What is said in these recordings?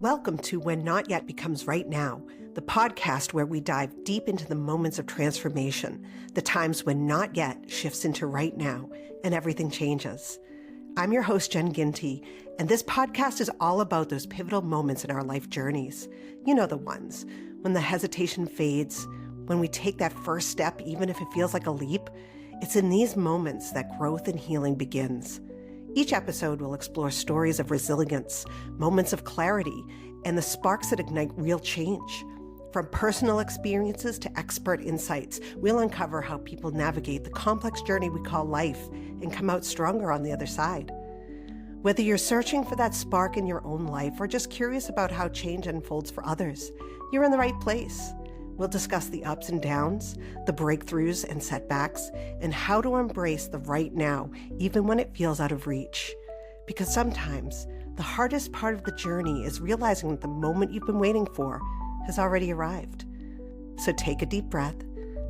Welcome to When Not Yet Becomes Right Now, the podcast where we dive deep into the moments of transformation, the times when not yet shifts into right now, and everything changes. I'm your host, Jen Ginty, and this podcast is all about those pivotal moments in our life journeys. You know the ones, when the hesitation fades, when we take that first step, even if it feels like a leap. It's in these moments that growth and healing begins. Each episode will explore stories of resilience, moments of clarity, and the sparks that ignite real change. From personal experiences to expert insights, we'll uncover how people navigate the complex journey we call life and come out stronger on the other side. Whether you're searching for that spark in your own life or just curious about how change unfolds for others, you're in the right place. We'll discuss the ups and downs, the breakthroughs and setbacks, and how to embrace the right now, even when it feels out of reach. Because sometimes the hardest part of the journey is realizing that the moment you've been waiting for has already arrived. So take a deep breath,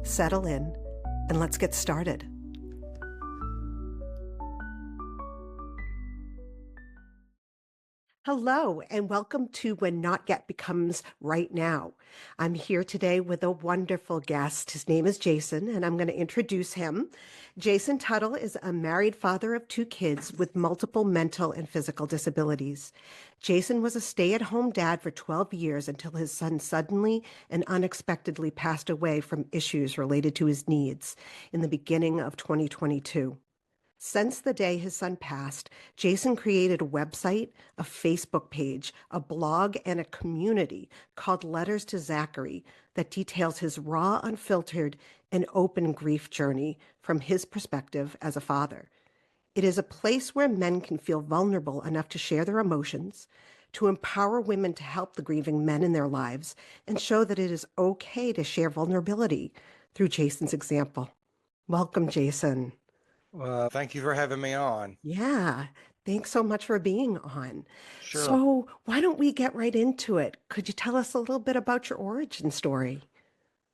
settle in, and let's get started. Hello, and welcome to When Not Yet Becomes Right Now. I'm here today with a wonderful guest. His name is Jason, and I'm going to introduce him. Jason Tuttle is a married father of 2 kids with multiple mental and physical disabilities. Jason was a stay-at-home dad for 12 years until his son suddenly and unexpectedly passed away from issues related to his needs in the beginning of 2022. Since the day his son passed, Jason created a website, a Facebook page, a blog, and a community called Letters to Zachary that details his raw, unfiltered, and open grief journey from his perspective as a father. It is a place where men can feel vulnerable enough to share their emotions, to empower women to help the grieving men in their lives, and show that it is okay to share vulnerability through Jason's example. Welcome, Jason. Thank you for having me on. Yeah, thanks so much for being on. Sure. So, why don't we get right into it? Could you tell us a little bit about your origin story?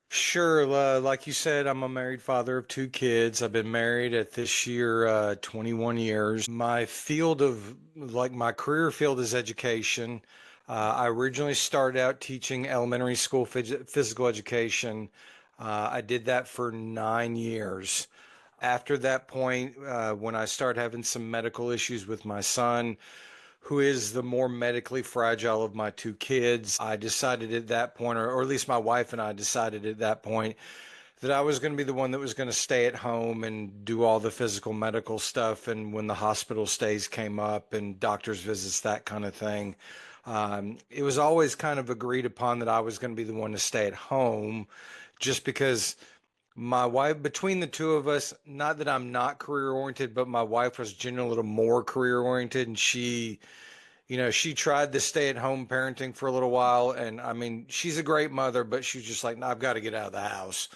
Sure. Like you said, I'm a married father of 2 kids. I've been married at this year 21 years. My career field is education. I originally started out teaching elementary school physical education. I did that for 9 years. After that point, when I started having some medical issues with my son, who is the more medically fragile of my 2 kids, I decided at that point, or at least my wife and I decided at that point, that I was going to be the one that was going to stay at home and do all the physical medical stuff. And when the hospital stays came up and doctor's visits, that kind of thing, it was always kind of agreed upon that I was going to be the one to stay at home just because my wife, between the two of us, not that I'm not career oriented, but my wife was generally a little more career oriented, and she tried the stay at home parenting for a little while. And I mean, she's a great mother, but she's just like, no, I've got to get out of the house.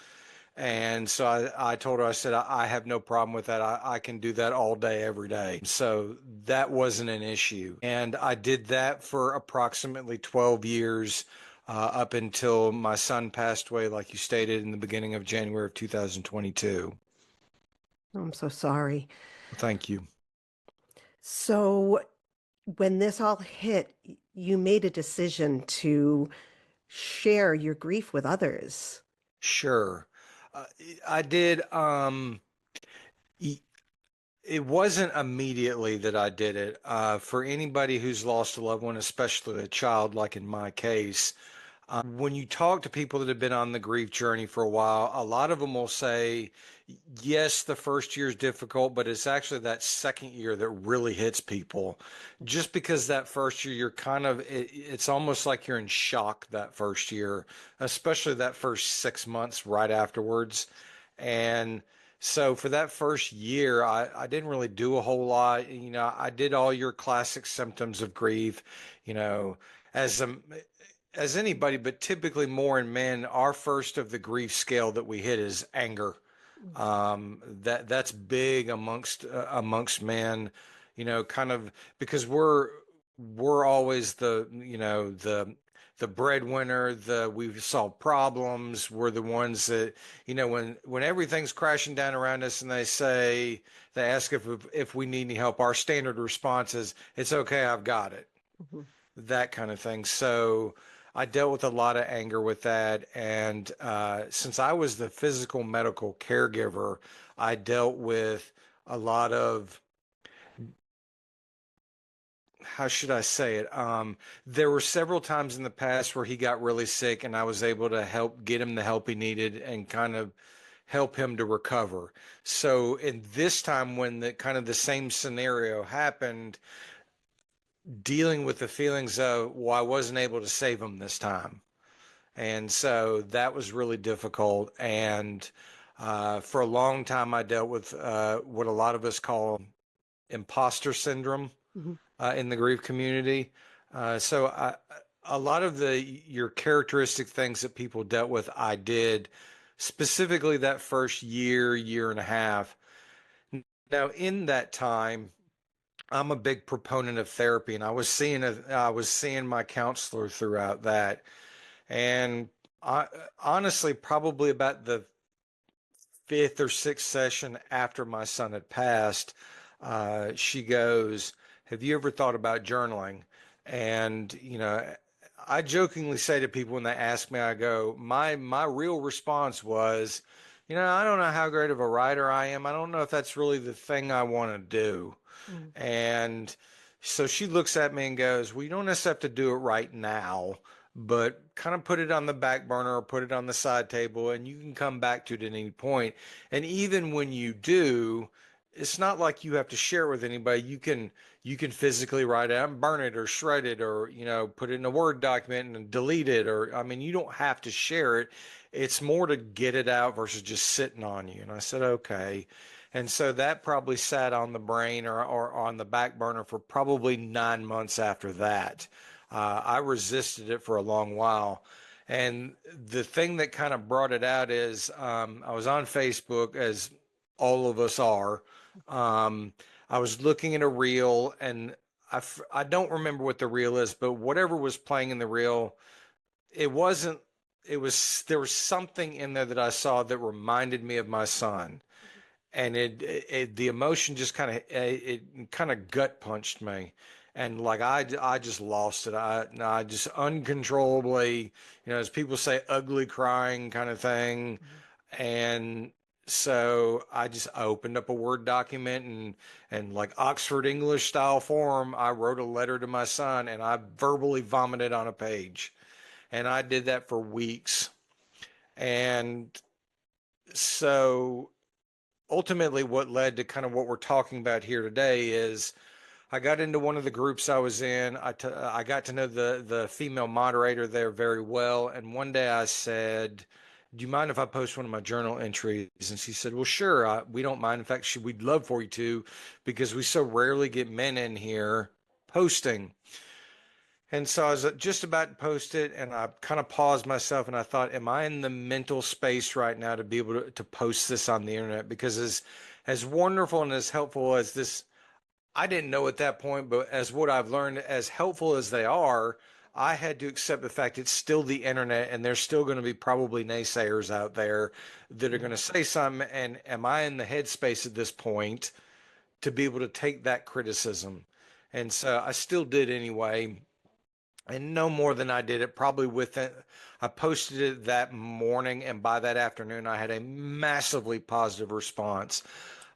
And so I told her, I said, I have no problem with that. I can do that all day, every day. So that wasn't an issue. And I did that for approximately 12 years, up until my son passed away, like you stated, in the beginning of January of 2022. I'm so sorry. Thank you. So, when this all hit, you made a decision to share your grief with others. Sure. Uh, I did. It wasn't immediately that I did it. For anybody who's lost a loved one, especially a child, like in my case, when you talk to people that have been on the grief journey for a while, a lot of them will say, yes, the first year is difficult, but it's actually that second year that really hits people. Just because that first year, it's almost like you're in shock that first year, especially that first 6 months right afterwards. And so for that first year, I didn't really do a whole lot. I did all your classic symptoms of grief, you know, as a as anybody, but typically more in men, our first of the grief scale that we hit is anger. That's big amongst men, kind of because we're always the breadwinner, we've solved problems. We're the ones that, when everything's crashing down around us and they ask if we need any help, our standard response is, it's okay, I've got it. Mhm. that kind of thing. So I dealt with a lot of anger with that. And since I was the physical medical caregiver, I dealt with a lot of, how should I say it? There were several times in the past where he got really sick and I was able to help get him the help he needed and kind of help him to recover. So in this time when the kind of the same scenario happened, dealing with the feelings of, well, I wasn't able to save him this time. And so that was really difficult. And for a long time, I dealt with what a lot of us call imposter syndrome Mhm. in the grief community. A lot of your characteristic things that people dealt with, I did specifically that first year, year and a half. Now, in that time, I'm a big proponent of therapy, and I was seeing my counselor throughout that, and I honestly probably about the fifth or sixth session after my son had passed, she goes, "Have you ever thought about journaling?" And I jokingly say to people when they ask me, I go, my real response was, I don't know how great of a writer I am. I don't know if that's really the thing I want to do. Mm. And so she looks at me and goes, "Well, you don't necessarily have to do it right now, but kind of put it on the back burner or put it on the side table and you can come back to it at any point. And even when you do, it's not like you have to share it with anybody. You can physically write it out and burn it or shred it or, put it in a Word document and delete it. Or, I mean, you don't have to share it. It's more to get it out versus just sitting on you." And I said, "Okay." And so that probably sat on the brain or on the back burner for probably 9 months after that. I resisted it for a long while. And the thing that kind of brought it out is I was on Facebook, as all of us are. Um, I was looking at a reel, and I don't remember what the reel is, but whatever was playing in the reel, it wasn't, there was something in there that I saw that reminded me of my son, and the emotion just kind of it kind of gut punched me, and like I just lost it. I just uncontrollably, as people say, ugly crying kind of thing. And so I opened up a Word document, and like Oxford English style form, I wrote a letter to my son and I verbally vomited on a page, and I did that for weeks. And so ultimately what led to kind of what we're talking about here today is I got into one of the groups I was in. I got to know the female moderator there very well. And one day I said, "Do you mind if I post one of my journal entries?" And she said, "Well, sure. We don't mind. In fact, we'd love for you to, because we so rarely get men in here posting." And so I was just about to post it, and I kind of paused myself and I thought, am I in the mental space right now to be able to post this on the internet? Because as wonderful and as helpful as this, I didn't know at that point, but as what I've learned, as helpful as they are, I had to accept the fact it's still the internet and there's still going to be probably naysayers out there that are going to say something. And am I in the headspace at this point to be able to take that criticism? And so I still did anyway, and no more than I did it. Probably within, I posted it that morning, and by that afternoon, I had a massively positive response.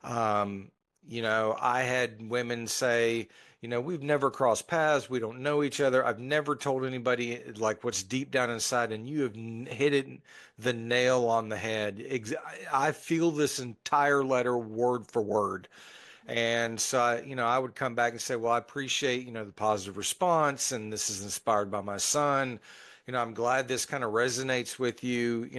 Um, I had women say, "We've never crossed paths. We don't know each other. I've never told anybody like what's deep down inside, and you have hit it the nail on the head. I feel this entire letter word for word." And so, I would come back and say, "Well, I appreciate, the positive response, and this is inspired by my son. I'm glad this kind of resonates with you.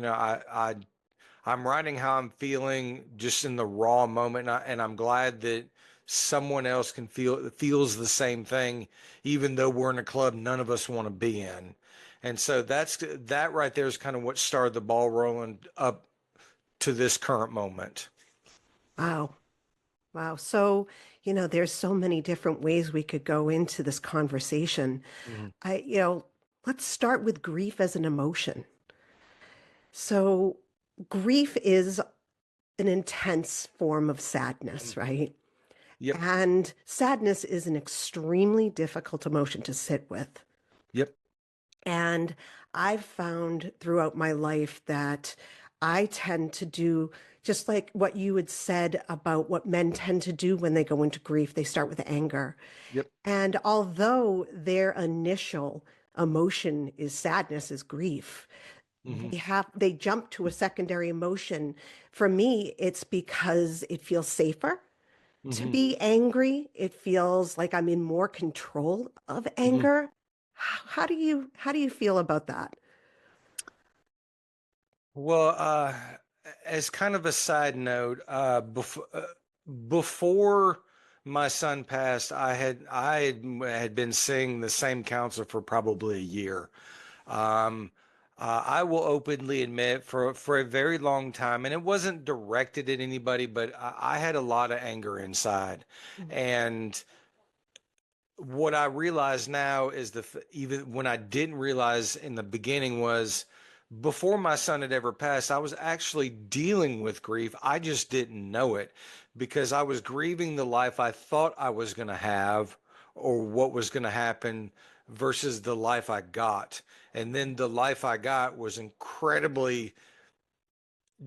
I'm writing how I'm feeling just in the raw moment, and I'm glad that someone else feels the same thing, even though we're in a club none of us want to be in." And so that right there is kind of what started the ball rolling up to this current moment. Wow. Wow. So, there's so many different ways we could go into this conversation. Mhm. I, you know, let's start with grief as an emotion. So, grief is an intense form of sadness, Mhm. right? Yep. And sadness is an extremely difficult emotion to sit with. And I've found throughout my life that I tend to do just like what you had said about what men tend to do when they go into grief. They start with anger. Yep. And although their initial emotion is sadness, is grief, Hmm. they jump to a secondary emotion. For me, it's because it feels safer to Hmm. be angry. It feels like I'm in more control of Hmm. anger. How do you feel about that? Well, as kind of a side note, before my son passed, I had been seeing the same counselor for probably a year. Um, I will openly admit for a very long time, and it wasn't directed at anybody, but I had a lot of anger inside, and what I realize now is even when I didn't realize in the beginning was before my son had ever passed, I was actually dealing with grief. I just didn't know it because I was grieving the life I thought I was going to have or what was going to happen versus the life I got. And then the life I got was incredibly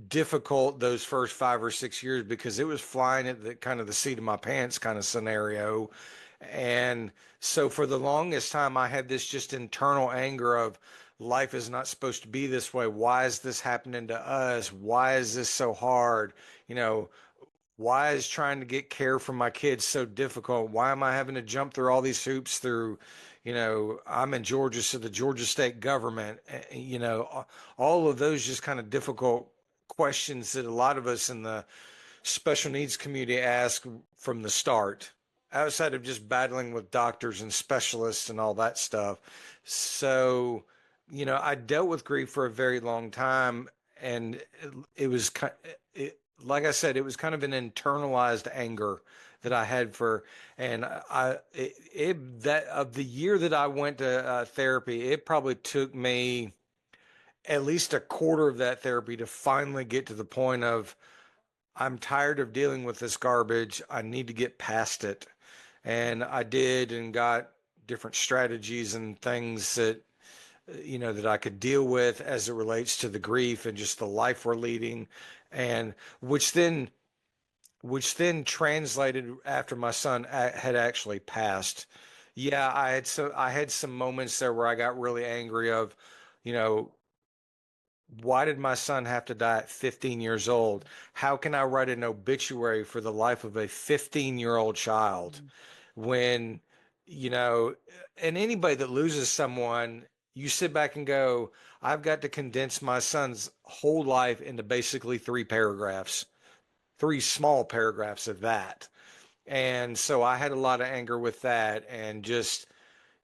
difficult those first 5 or 6 years because it was flying at the kind of the seat of my pants kind of scenario. And so for the longest time, I had this just internal anger of life is not supposed to be this way. Why is this happening to us? Why is this so hard? You know, why is trying to get care from my kids so difficult? Why am I having to jump through all these hoops through, I'm in Georgia, so the Georgia state government, all of those just kind of difficult questions that a lot of us in the special needs community ask from the start, outside of just battling with doctors and specialists and all that stuff. So, I dealt with grief for a very long time, and it was like I said, it was kind of an internalized anger that I had for, and that of the year that I went to therapy, it probably took me at least a quarter of that therapy to finally get to the point of I'm tired of dealing with this garbage. I need to get past it. And I did and got different strategies and things that that I could deal with as it relates to the grief and just the life we're leading, and which then translated after my son had actually passed. Yeah, I had some moments there where I got really angry of, you know, why did my son have to die at 15 years old? How can I write an obituary for the life of a 15-year-old child when, you know, and anybody that loses someone, you sit back and go, I've got to condense my son's whole life into basically 3 paragraphs, 3 small paragraphs of that. And so I had a lot of anger with that and just,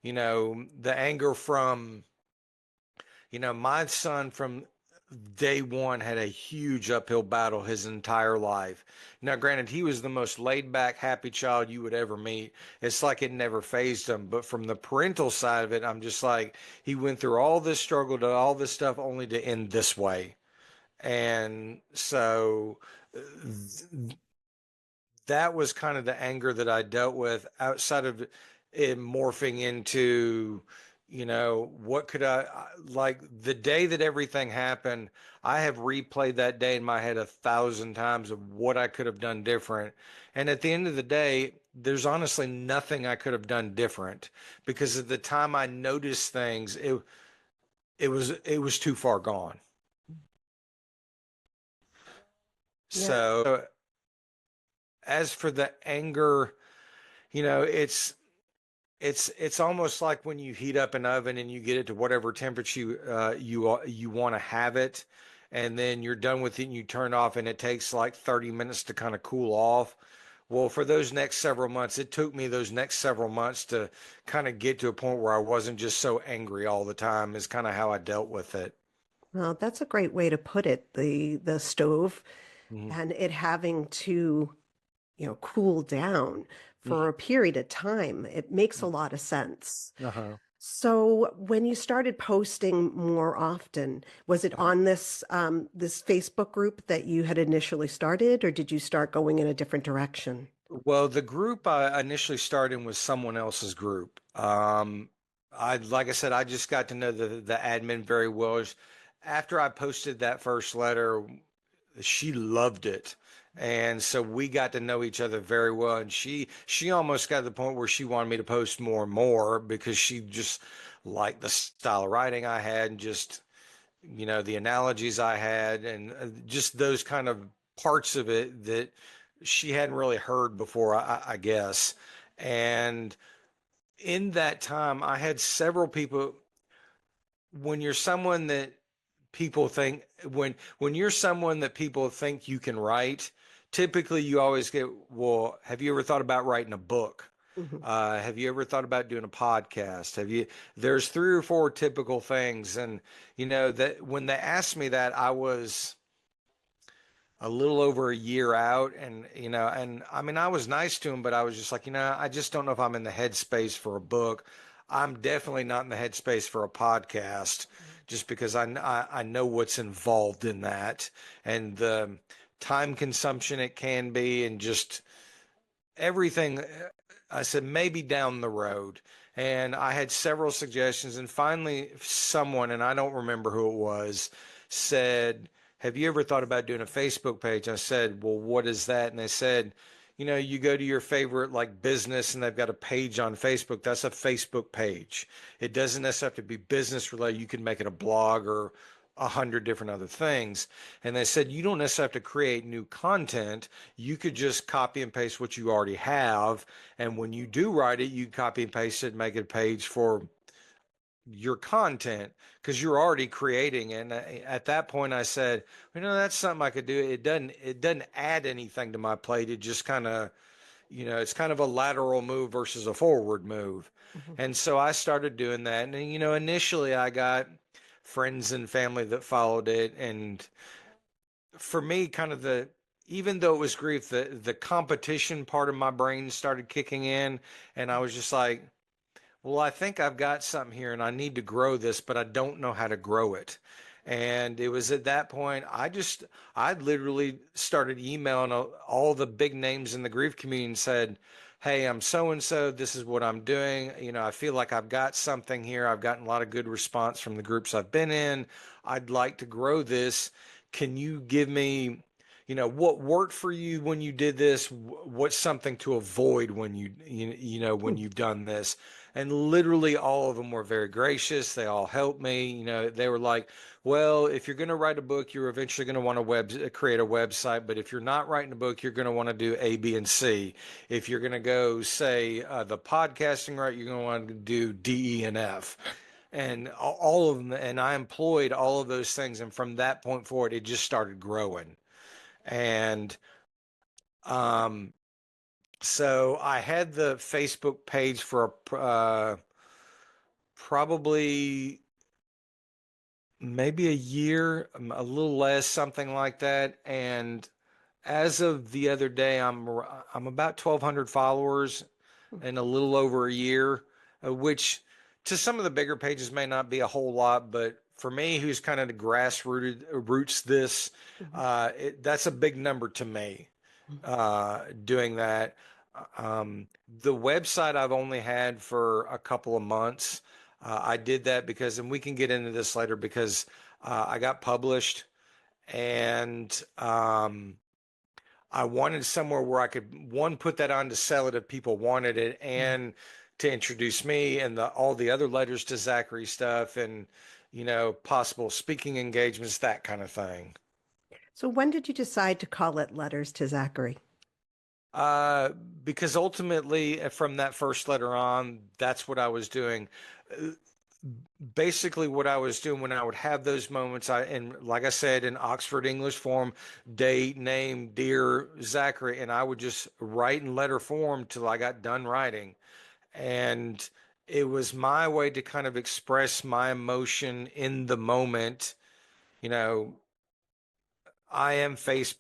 the anger from my son from day one had a huge uphill battle his entire life. Now, granted, he was the most laid back, happy child you would ever meet. It's like it never fazed him. But from the parental side of it, I'm just like, he went through all this struggle to all this stuff only to end this way. And so that was kind of the anger that I dealt with outside of it morphing into, what could like the day that everything happened, I have replayed that day in my head 1,000 times of what I could have done different. And at the end of the day, there's honestly nothing I could have done different because at the time I noticed things, it was too far gone. Yeah. So as for the anger, you know, it's it's almost like when you heat up an oven and you get it to whatever temperature you want to have it, and then you're done with it and you turn off, and it takes like 30 minutes to kind of cool off. Well, for those next several months, it took me those next several months to kind of get to a point where I wasn't just so angry all the time, is kind of how I dealt with it. Well, that's a great way to put it. The stove Hmm. and it having to, cool down for a period of time. It makes a lot of sense. Uh-huh. So when you started posting more often, was it on this Facebook group that you had initially started, or did you start going in a different direction? Well, the group I initially started was someone else's group. like I said, I just got to know the admin very well. After I posted that first letter, she loved it. And so we got to know each other very well. And she almost got to the point where she wanted me to post more and more because she just liked the style of writing I had and just, the analogies I had and just those kind of parts of it that she hadn't really heard before, I guess. And in that time, I had several people. When you're someone that people think when you're someone that people think you can write, typically you always get, well, have you ever thought about writing a book? Mhm. Have you ever thought about doing a podcast? There's three or four typical things. And, that when they asked me that, I was a little over a year out. And, and I mean, I was nice to him, but I was just like, I just don't know if I'm in the headspace for a book. I'm definitely not in the headspace for a podcast just because I know what's involved in that and the time consumption it can be and just everything. I said, maybe down the road. And I had several suggestions. And finally, someone, and I don't remember who it was, said, have you ever thought about doing a Facebook page? I said, well, what is that? And they said, you go to your favorite like business and they've got a page on Facebook. That's a Facebook page. It doesn't necessarily have to be business related. You can make it a blog or 100 different other things. And they said, you don't necessarily have to create new content. You could just copy and paste what you already have. And when you do write it, you copy and paste it and make it a page for your content because you're already creating. And at that point I said, that's something I could do. It doesn't add anything to my plate. It just kind of, it's kind of a lateral move versus a forward move. Mhm. And so I started doing that. And, initially I got friends and family that followed it. And for me, kind of even though it was grief, the competition part of my brain started kicking in. And I was just like, well, I think I've got something here and I need to grow this, but I don't know how to grow it. And it was at that point, I literally started emailing all the big names in the grief community and said, hey, I'm so and so. This is what I'm doing. I feel like I've got something here. I've gotten a lot of good response from the groups I've been in. I'd like to grow this. Can you give me, what worked for you when you did this? What's something to avoid when when Hmm. you've done this? And literally all of them were very gracious. They all helped me. They were like, well, if you're going to write a book, you're eventually going to want to create a website. But if you're not writing a book, you're going to want to do A, B, and C. If you're going to go, say, the podcasting route, you're going to want to do D, E, and F. And all of them. And I employed all of those things. And from that point forward, it just started growing. And, um, so I had the Facebook page for probably maybe a year, a little less, something like that. And as of the other day, I'm about 1,200 followers in a little over a year, which to some of the bigger pages may not be a whole lot, but for me, who's kind of the grassrooted roots this, Mhm. that's a big number to me. Doing that. The website I've only had for a couple of months. I did that because, and we can get into this later, because I got published and I wanted somewhere where I could, one, put that on to sell it if people wanted it, Mhm. and to introduce me and all the other letters to Zachary stuff and, possible speaking engagements, that kind of thing. So when did you decide to call it Letters to Zachary? Uh, because ultimately, from that first letter on, that's what I was doing. Uh, Basically, what I was doing when I would have those moments, and like I said, in Oxford English form, date, name, dear Zachary, and I would just write in letter form till I got done writing. And it was my way to kind of express my emotion in the moment. You know, I am faith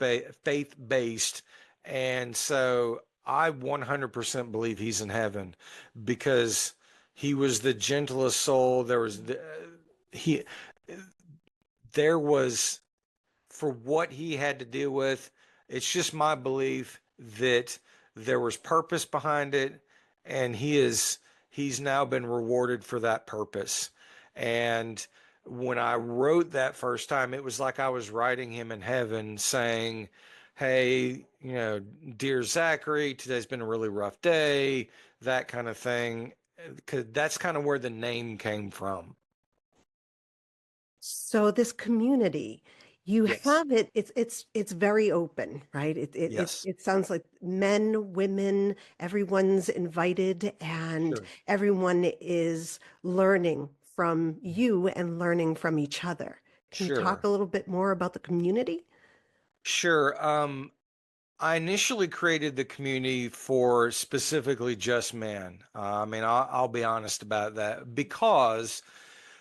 based, and so I 100% believe he's in heaven because he was the gentlest soul. He there was for what he had to deal with. It's just my belief that there was purpose behind it, and he's now been rewarded for that purpose. And when I wrote that first time, it was like I was writing him in heaven saying, hey, dear Zachary, today's been a really rough day, that kind of thing. Because that's kind of where the name came from. So this community, you Yes. have it, it's very open, right? Yes. It sounds like men, women, everyone's invited and Sure. everyone is learning from you and learning from each other. Can you talk Sure. a little bit more about the community? Sure. I initially created the community for specifically just men. I mean, I'll be honest about that because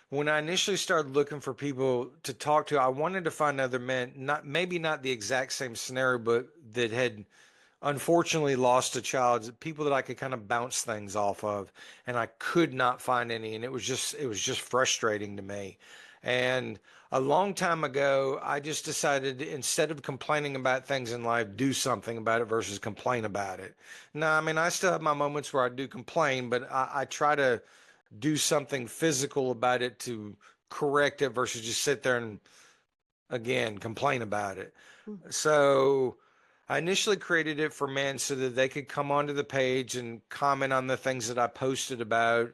when I initially started looking for people to talk to, I wanted to find other men, not maybe not the exact same scenario, but that had unfortunately lost a child, people that I could kind of bounce things off of, and I could not find any, and it was just frustrating to me. And a long time ago, I just decided instead of complaining about things in life, do something about it versus complain about it. Now, I mean, I still have my moments where I do complain, but I try to do something physical about it to correct it versus just sit there and again complain about it. So I initially created it for men so that they could come onto the page and comment on the things that I posted about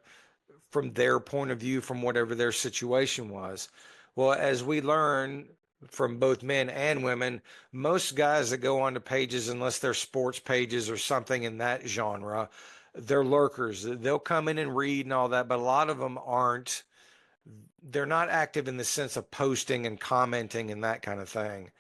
from their point of view, from whatever their situation was. Well, as we learn from both men and women, most guys that go onto pages, unless they're sports pages or something in that genre, they're lurkers. They'll come in and read and all that, but a lot of them aren't. They're not active in the sense of posting and commenting and that kind of thing.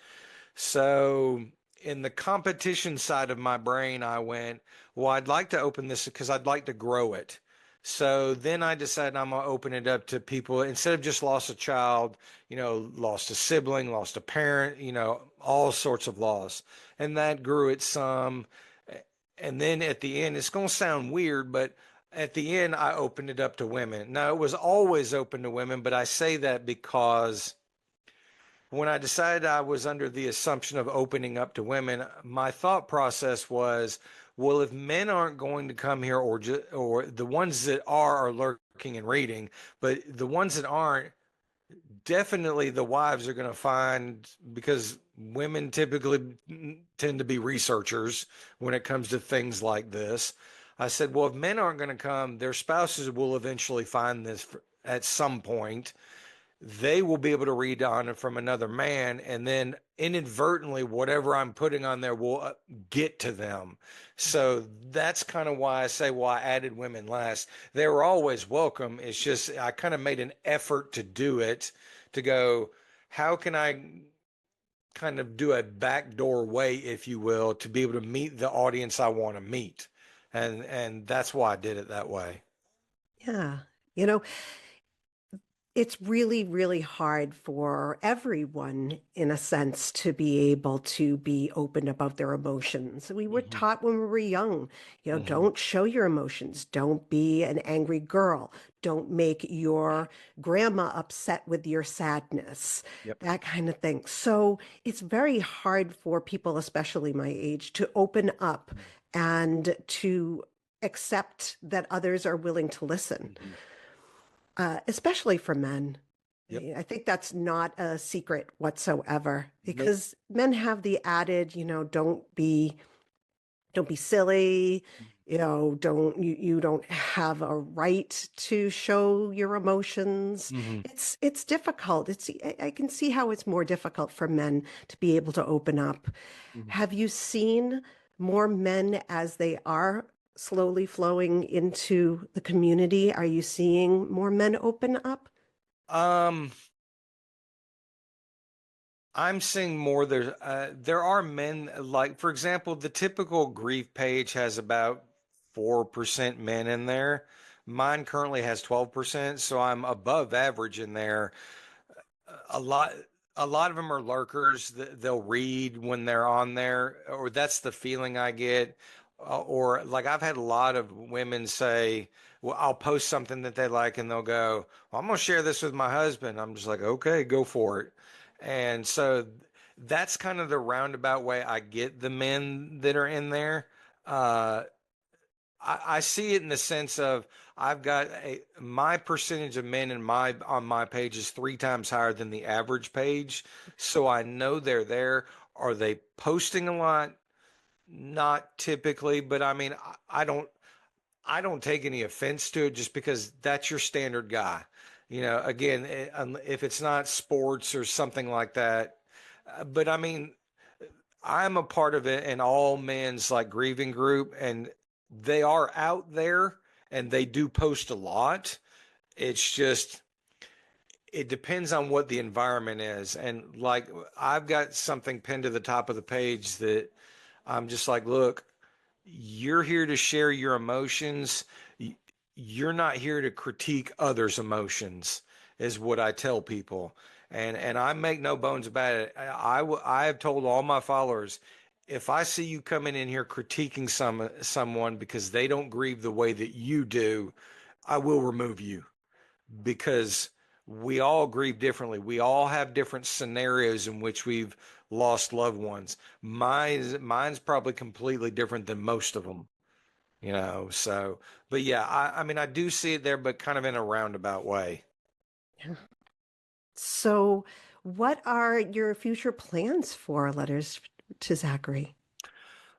So, in the competition side of my brain, I went, well, I'd like to open this because I'd like to grow it. So then I decided I'm going to open it up to people instead of just lost a child, lost a sibling, lost a parent, all sorts of loss. And that grew it some. And then at the end, it's going to sound weird, but at the end, I opened it up to women. Now, it was always open to women, but I say that because when I decided I was under the assumption of opening up to women, my thought process was, well, if men aren't going to come here, or the ones that are lurking and reading, but the ones that aren't, definitely the wives are going to find because women typically tend to be researchers when it comes to things like this. I said, well, if men aren't going to come, their spouses will eventually find this at some point. They will be able to read on it from another man, and then inadvertently whatever I'm putting on there will get to them. So that's kind of why I say, well, I added women last. They were always welcome. It's just I kind of made an effort to do it, to go, how can I kind of do a backdoor way, if you will, to be able to meet the audience I want to meet. And that's why I did it that way. Yeah. You know, it's really, really hard for everyone, in a sense, to be able to be open about their emotions. We were Hmm. taught when we were young, Hmm. don't show your emotions. Don't be an angry girl. Don't make your grandma upset with your sadness, Yep. that kind of thing. So it's very hard for people, especially my age, to open up and to accept that others are willing to listen, Hmm. especially for men. Yep. I think that's not a secret whatsoever Nope. because men have the added, don't be silly, you don't have a right to show your emotions. Hmm. It's difficult. I can see how it's more difficult for men to be able to open up. Hmm. Have you seen more men as they are slowly flowing into the community? Are you seeing more men open up? Um, I'm seeing more there. There are men like, for example, the typical grief page has about 4% men in there. Mine currently has 12%, so I'm above average in there. A lot a lot of them are lurkers. They'll read when they're on there, or that's the feeling I get. Or like I've had a lot of women say, well, I'll post something that they like and they'll go, well, I'm gonna share this with my husband. I'm just like, okay, go for it. And so that's kind of the roundabout way I get the men that are in there. uh I see it in the sense of I've got my percentage of men in my on my page is three times higher than the average page. So I know they're there. Are they posting a lot? Not typically, but I mean, I don't take any offense to it just because that's your standard guy. You know, again, if it's not sports or something like that, but I mean, I'm a part of it an all men's like grieving group, and they are out there and they do post a lot. It's just, it depends on what the environment is. And like, I've got something pinned to the top of the page that I'm just like, look, you're here to share your emotions. You're not here to critique others' emotions, is what I tell people. And I make no bones about it. I have told all my followers, if I see you coming in here critiquing someone because they don't grieve the way that you do, I will remove you, because we all grieve differently. We all have different scenarios in which we've lost loved ones. Mine's probably completely different than most of them, you know. So, but yeah, I mean, I do see it there, but kind of in a roundabout way. Yeah. So, what are your future plans for Letters to Zachary?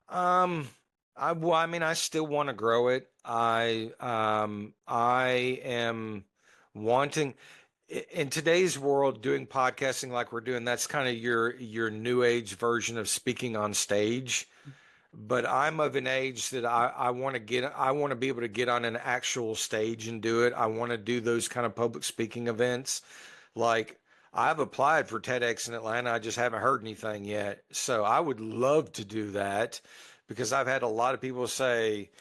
Um, well, I mean, I still want to grow it. I am wanting in today's world, doing podcasting like we're doing, that's kind of your new age version of speaking on stage. But I'm of an age that I want to be able to get on an actual stage and do it. I want to do those kind of public speaking events. Like, I've applied for TEDx in Atlanta. I just haven't heard anything yet. So I would love to do that, because I've had a lot of people say,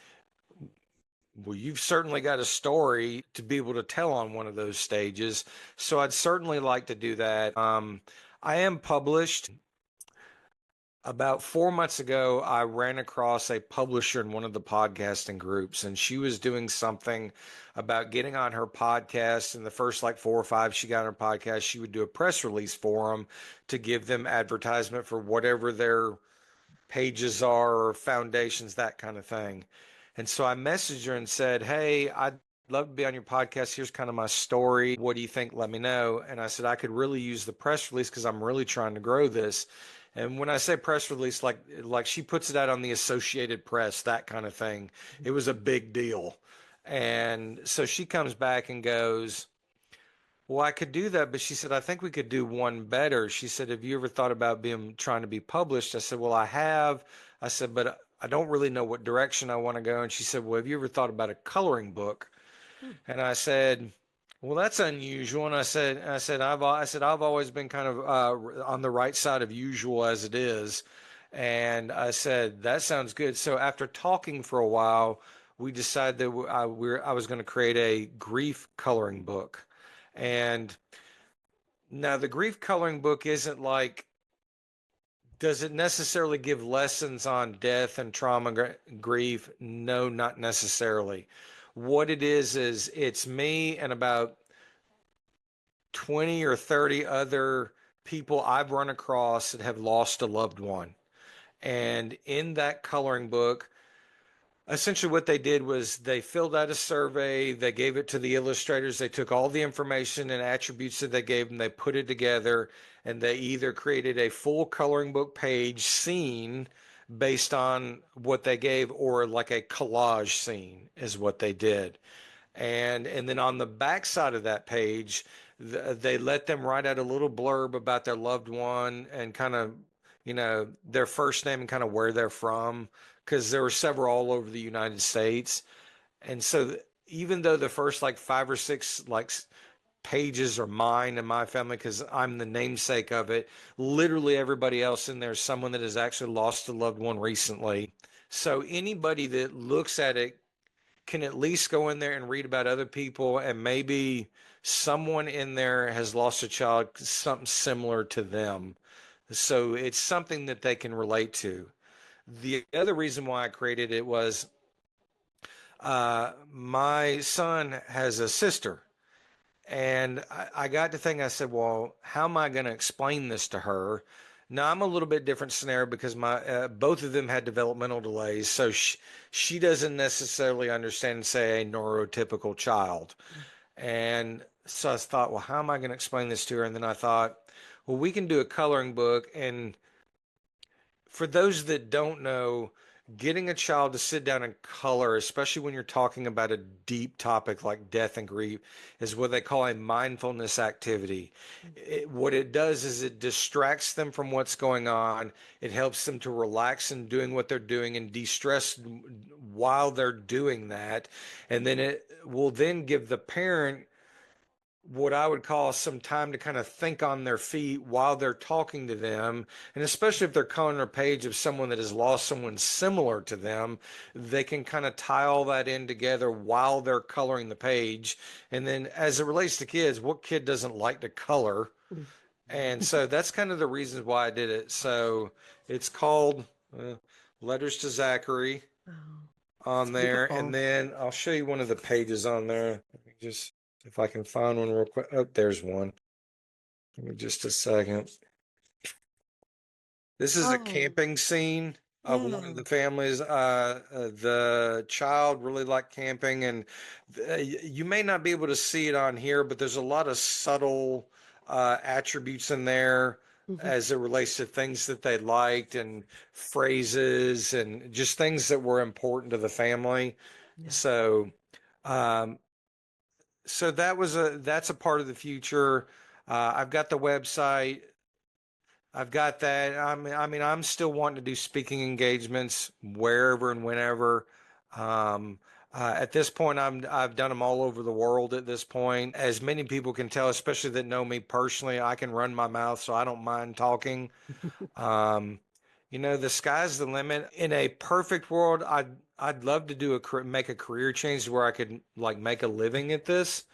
well, you've certainly got a story to be able to tell on one of those stages. So I'd certainly like to do that. I am published. About 4 months ago, I ran across a publisher in one of the podcasting groups, and she was doing something about getting on her podcast. In the first like four or five she got on her podcast, she would do a press release for them to give them advertisement for whatever their pages are or foundations, that kind of thing. And so I messaged her and said, hey, I'd love to be on your podcast. Here's kind of my story. What do you think? Let me know. And I said, I could really use the press release because I'm really trying to grow this. And when I say press release, like she puts it out on the Associated Press, that kind of thing. It was a big deal. And so she comes back and goes, well, I could do that, but she said, I think we could do one better. She said, have you ever thought about being trying to be published? I said, well, I have. I said, but I don't really know what direction I want to go. And she said, well, have you ever thought about a coloring book? And I said, well, that's unusual. And I said, I've always been kind of on the right side of usual as it is. And I said, that sounds good. So after talking for a while, we decided that I was going to create a grief coloring book. And now the grief coloring book isn't like, does it necessarily give lessons on death and trauma, grief? No, not necessarily. What it is it's me and about 20 or 30 other people I've run across that have lost a loved one. And in that coloring book, essentially what they did was they filled out a survey, they gave it to the illustrators, they took all the information and attributes that they gave them, they put it together, and they either created a full coloring book page scene based on what they gave, or like a collage scene is what they did. And then on the back side of that page, they let them write out a little blurb about their loved one and kind of, you know, their first name and kind of where they're from, because there were several all over the United States. And so even though the first like five or six like pages are mine and my family because I'm the namesake of it, literally everybody else in there is someone that has actually lost a loved one recently. So anybody that looks at it can at least go in there and read about other people, and maybe someone in there has lost a child, something similar to them. So it's something that they can relate to. The other reason why I created it was my son has a sister. And I got to think, I said, well, how am I going to explain this to her? Now I'm a little bit different scenario because my both of them had developmental delays, so she doesn't necessarily understand, say, a neurotypical child. And so I thought, well, how am I going to explain this to her? And then I thought, well, we can do a coloring book. And for those that don't know, getting a child to sit down and color, especially when you're talking about a deep topic like death and grief, is what they call a mindfulness activity. What it does is it distracts them from what's going on. It helps them to relax in doing what they're doing and de-stress while they're doing that. And then it will then give the parent what I would call some time to kind of think on their feet while they're talking to them. And especially if they're coloring a page of someone that has lost someone similar to them, they can kind of tie all that in together while they're coloring the page. And then as it relates to kids, what kid doesn't like to color? Mm. And so that's kind of the reasons why I did it. So it's called uh, Letters to Zachary Oh, it's on there. And beautiful. then I'll show you one of the pages on there. Let me just, if I can find one real quick. Oh, there's one. Give me just a second. This is a Oh, camping scene of one yeah. of the families. The child really liked camping, and you may not be able to see it on here, but there's a lot of subtle attributes in there Hmm. as it relates to things that they liked and phrases and just things that were important to the family. Yeah. So, um, so that's a part of the future. I've got the website. I've got that. I mean, I'm still wanting to do speaking engagements wherever and whenever. Um, at this point, I've done them all over the world. At this point, as many people can tell, especially that know me personally, I can run my mouth, so I don't mind talking. Um, the sky's the limit. In a perfect world, I'd love to make a career change where I could like make a living at this.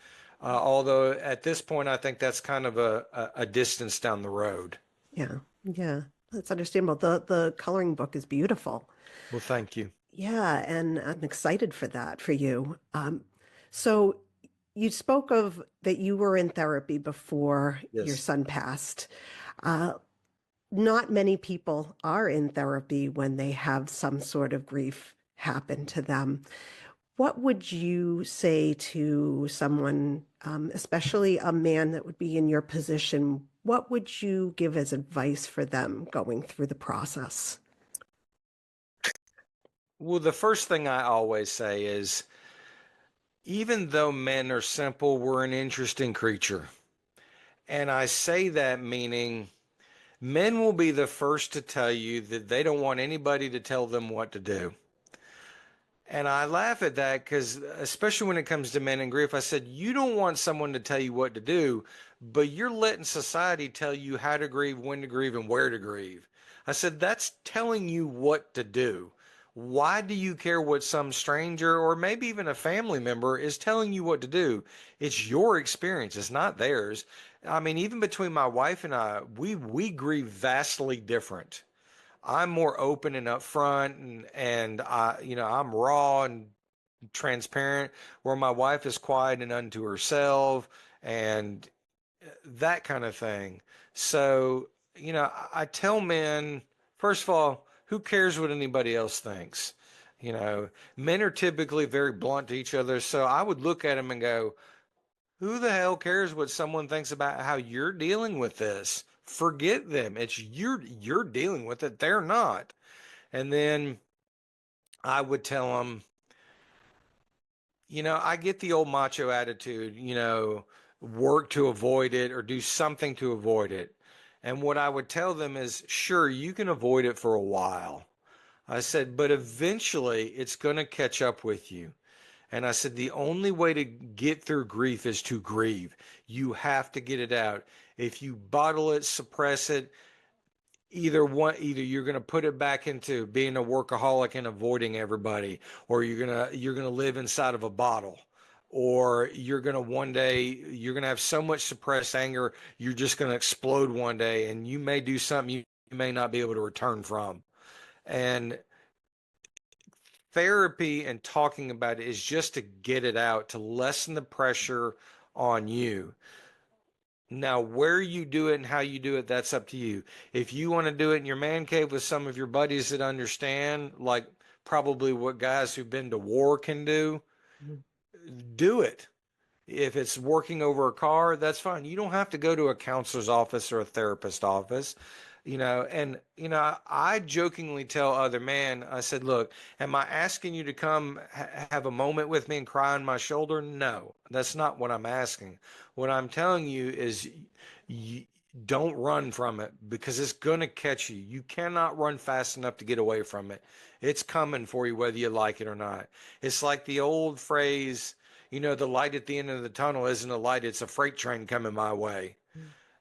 Although at this point, I think that's kind of a distance down the road. Yeah. Yeah. That's understandable. The coloring book is beautiful. Well, thank you. Yeah, and I'm excited for that for you. So you spoke of that you were in therapy before your Yes. son passed. Uh, Not many people are in therapy when they have some sort of grief happen to them. What would you say to someone, especially a man that would be in your position? What would you give as advice for them going through the process? Well, the first thing I always say is even though men are simple, we're an interesting creature. And I say that meaning men will be the first to tell you that they don't want anybody to tell them what to do. And I laugh at that because, especially when it comes to men in grief, I said, you don't want someone to tell you what to do, but you're letting society tell you how to grieve, when to grieve, and where to grieve. I said, that's telling you what to do. Why do you care what some stranger or maybe even a family member is telling you what to do? It's your experience, it's not theirs. I mean, even between my wife and I, we grieve vastly different. I'm more open and upfront and I'm raw and transparent where my wife is quiet and unto herself and that kind of thing. So, I tell men, first of all, who cares what anybody else thinks? Men are typically very blunt to each other. So I would look at them and go, who the hell cares what someone thinks about how you're dealing with this? Forget them. It's you're dealing with it. They're not. And then I would tell them, I get the old macho attitude, work to avoid it or do something to avoid it. And what I would tell them is, sure, you can avoid it for a while. I said, but eventually it's going to catch up with you. And I said, the only way to get through grief is to grieve. You have to get it out. If you bottle it, suppress it, either you're going to put it back into being a workaholic and avoiding everybody, or you're going to live inside of a bottle, or you're going to one day you're going to have so much suppressed anger you're just going to explode one day and you may do something you may not be able to return from. And therapy and talking about it is just to get it out, to lessen the pressure on you. Now, where you do it and how you do it, that's up to you. If you want to do it in your man cave with some of your buddies that understand, like probably what guys who've been to war can do it. If it's working over a car, that's fine. You don't have to go to a counselor's office or a therapist office, And, I jokingly tell other men, I said, look, am I asking you to come have a moment with me and cry on my shoulder? No, that's not what I'm asking. What I'm telling you is you, don't run from it because it's going to catch you. You cannot run fast enough to get away from it. It's coming for you, whether you like it or not. It's like the old phrase, the light at the end of the tunnel isn't a light, it's a freight train coming my way.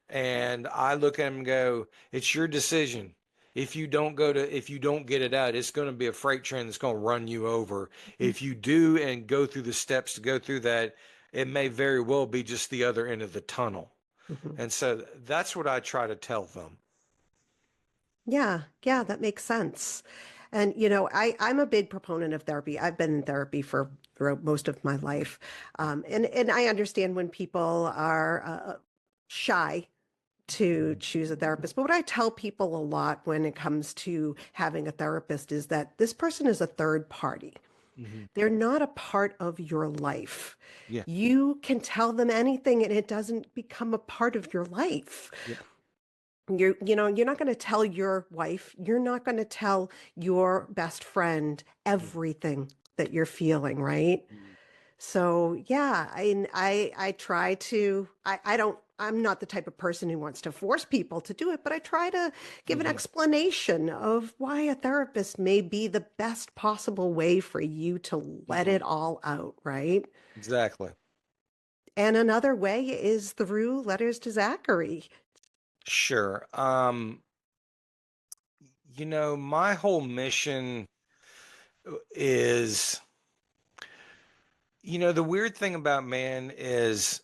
And I look at him and go, it's your decision. If you don't get it out, it's going to be a freight train that's going to run you over. If you do and go through the steps to go through that, it may very well be just the other end of the tunnel. Mhm. And so that's what I try to tell them. Yeah, yeah, that makes sense. And I'm a big proponent of therapy. I've been in therapy for throughout most of my life, and I understand when people are shy to choose a therapist. But what I tell people a lot when it comes to having a therapist is that this person is a third party. Hmm. They're not a part of your life. Yeah. You can tell them anything and it doesn't become a part of your life. Yeah. You're not going to tell your wife, you're not going to tell your best friend everything that you're feeling, right? Mm-hmm. So yeah, I try to I'm not the type of person who wants to force people to do it, but I try to give an Mm-hmm. explanation of why a therapist may be the best possible way for you to let Mm-hmm. it all out, right? Exactly. And another way is through letters to Zachary. Sure. My whole mission is, the weird thing about man is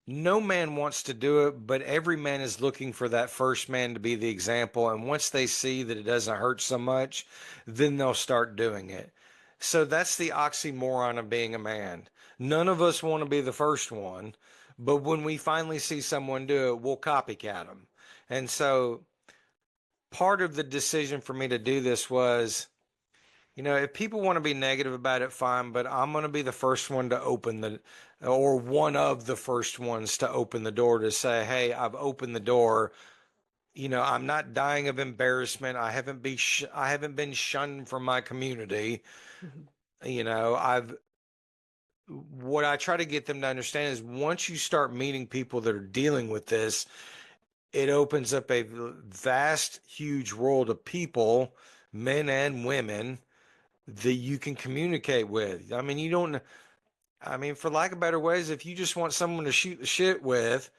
no man wants to do it, but every man is looking for that first man to be the example. And once they see that it doesn't hurt so much, then they'll start doing it. So that's the oxymoron of being a man. None of us want to be the first one, but when we finally see someone do it, we'll copycat them. And so part of the decision for me to do this was, if people want to be negative about it, fine, but I'm going to be the first one to or one of the first ones to open the door to say, hey, I've opened the door. I'm not dying of embarrassment. I haven't been shunned from my community. Mhm. I've, what I try to get them to understand is once you start meeting people that are dealing with this, it opens up a vast, huge world of people, men and women, that you can communicate with. For lack of better ways, if you just want someone to shoot the shit with,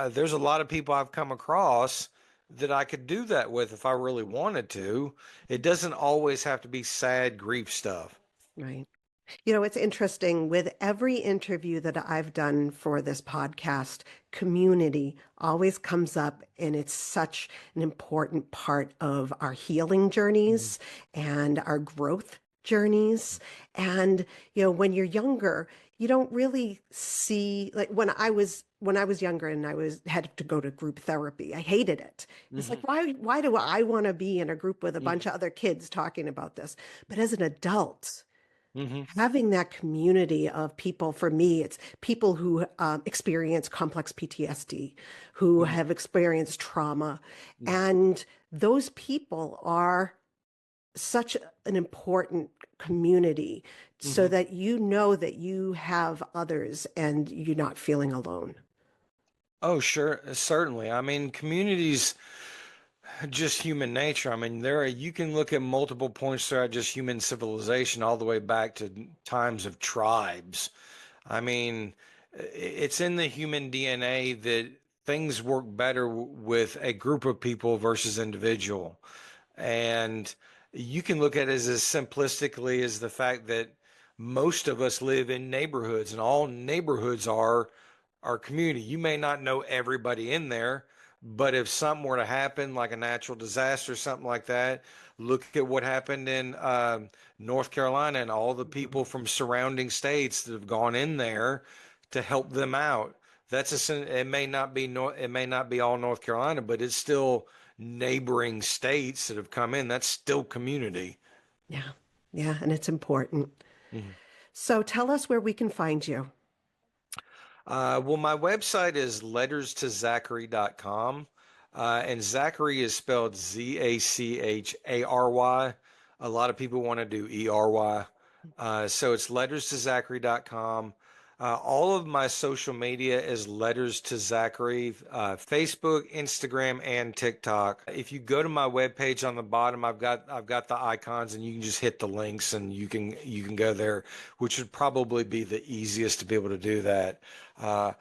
there's a lot of people I've come across that I could do that with if I really wanted to. It doesn't always have to be sad grief stuff. Right. It's interesting with every interview that I've done for this podcast, community always comes up, and it's such an important part of our healing Mhm. journeys and our growth journeys. And, when you're younger, you don't really see like when I was younger and had to go to group therapy, I hated it. It's like, Mhm. why do I want to be in a group with a bunch Mhm. of other kids talking about this? But as an adult, Mhm. having that community of people, for me it's people who experience complex PTSD, who Mhm. have experienced trauma, Mhm. and those people are such an important community so Mhm. that you know that you have others and you're not feeling alone. Oh, sure, certainly. Communities, just human nature. You can look at multiple points throughout just human civilization, all the way back to times of tribes. I mean, it's in the human DNA that things work better with a group of people versus individual. And you can look at it as simplistically as the fact that most of us live in neighborhoods, and all neighborhoods are our community. You may not know everybody in there, but if something were to happen, like a natural disaster, something like that, look at what happened in North Carolina and all the people from surrounding states that have gone in there to help them out. it may not be it may not be all North Carolina, but it's still neighboring states that have come in. That's still community. Yeah. Yeah. And it's important. Mhm. So tell us where we can find you. Well, my website is letterstozachary.com. And Zachary is spelled Zachary. A lot of people want to do ERY. So it's letterstozachary.com. All of my social media is Letters to Zachary, Facebook, Instagram, and TikTok. If you go to my webpage on the bottom, I've got the icons, and you can just hit the links, and you can go there, which would probably be the easiest to be able to do that. Uh,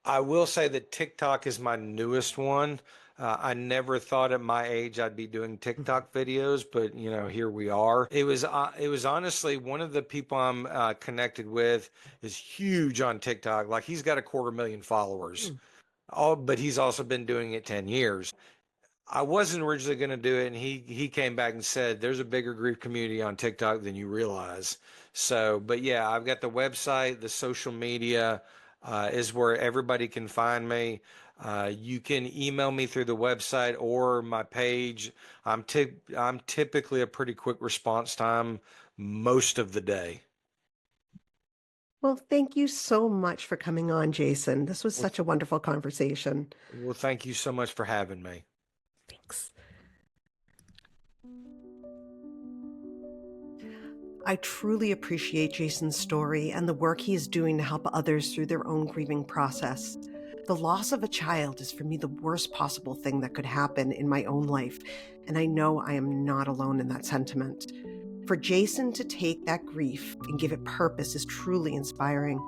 I will say that TikTok is my newest one. I never thought at my age I'd be doing TikTok videos, but here we are. It was honestly one of the people I'm connected with is huge on TikTok. Like he's got 250,000 followers. But he's also been doing it 10 years. I wasn't originally going to do it, and he came back and said there's a bigger grief community on TikTok than you realize. So, but yeah, I've got the website, the social media is where everybody can find me. You can email me through the website or my page. I'm typically a pretty quick response time most of the day. Well, thank you so much for coming on, Jason. This was Well, such a wonderful conversation. well, thank you so much for having me. Thanks. I truly appreciate Jason's story and the work he is doing to help others through their own grieving process. The loss of a child is for me the worst possible thing that could happen in my own life, and I know I am not alone in that sentiment. For Jason to take that grief and give it purpose is truly inspiring.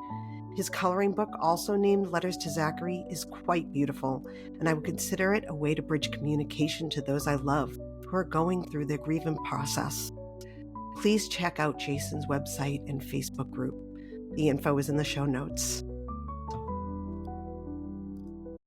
His coloring book, also named Letters to Zachary, is quite beautiful, and I would consider it a way to bridge communication to those I love who are going through their grieving process. Please check out Jason's website and Facebook group. The info is in the show notes.